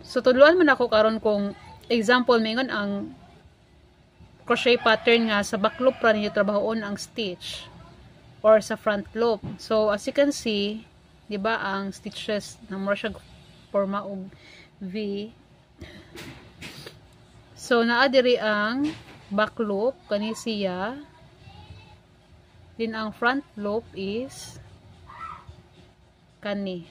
So tuluan man ako karon kung example mingon ang crochet pattern nga sa back loop ra ninyo trabahoon ang stitch or sa front loop. So as you can see, di ba ang stitches na mura siya forma og V. So naa diri ang back loop kani siya. Din ang front loop is kani.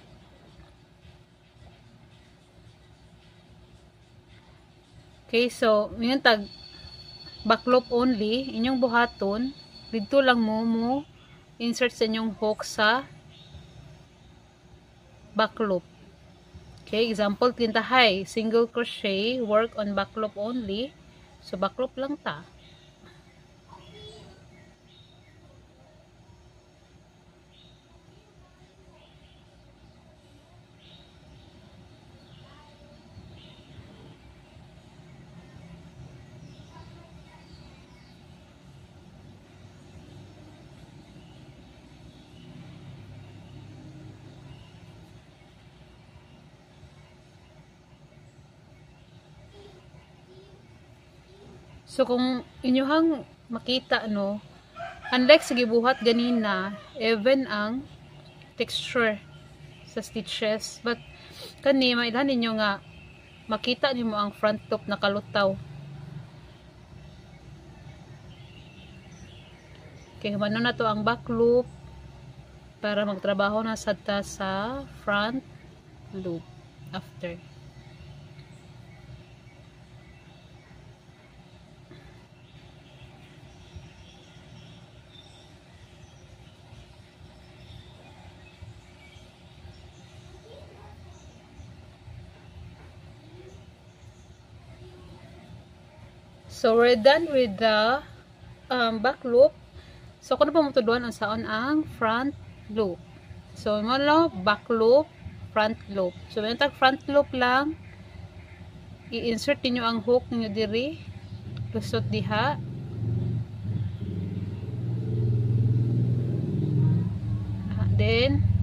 Okay, so mingon tag back loop only, inyong buhaton dito lang mo insert sa inyong hook sa back loop. Okay, example tintahay, single crochet, work on back loop only. So back loop lang ta. So kung inyohang makita no, unlike sa gibuhat ganina, even ang texture sa stitches, but kani mailhan ninyo nga makita nimo ang front top nakalutaw. Okay, humano na to ang back loop para magtrabaho na sadta sa front loop after. So we're done with the back loop. So kung pa mo tuduan ang saon ang front loop. So mo no back loop, front loop. So when tag front loop lang, i-insert niyo ang hook niyo diri. Lusot diha. Then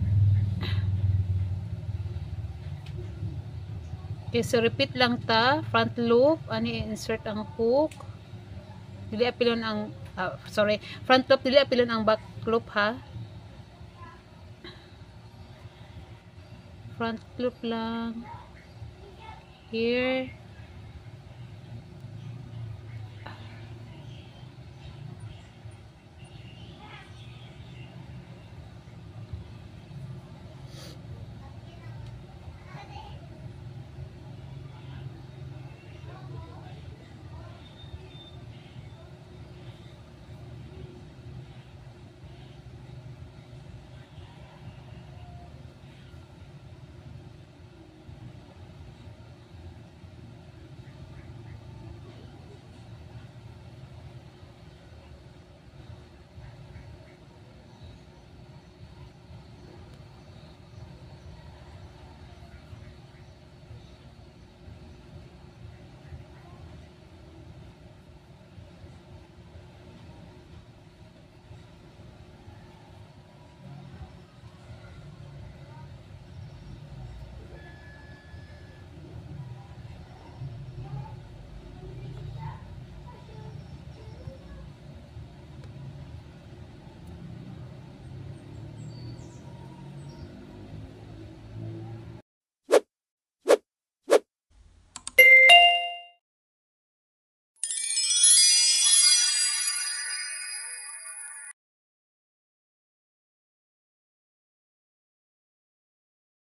okay, so repeat lang ta, front loop, ani insert ang hook. Dili apilon ang front loop, dili apilon ang back loop ha. Front loop lang. Here.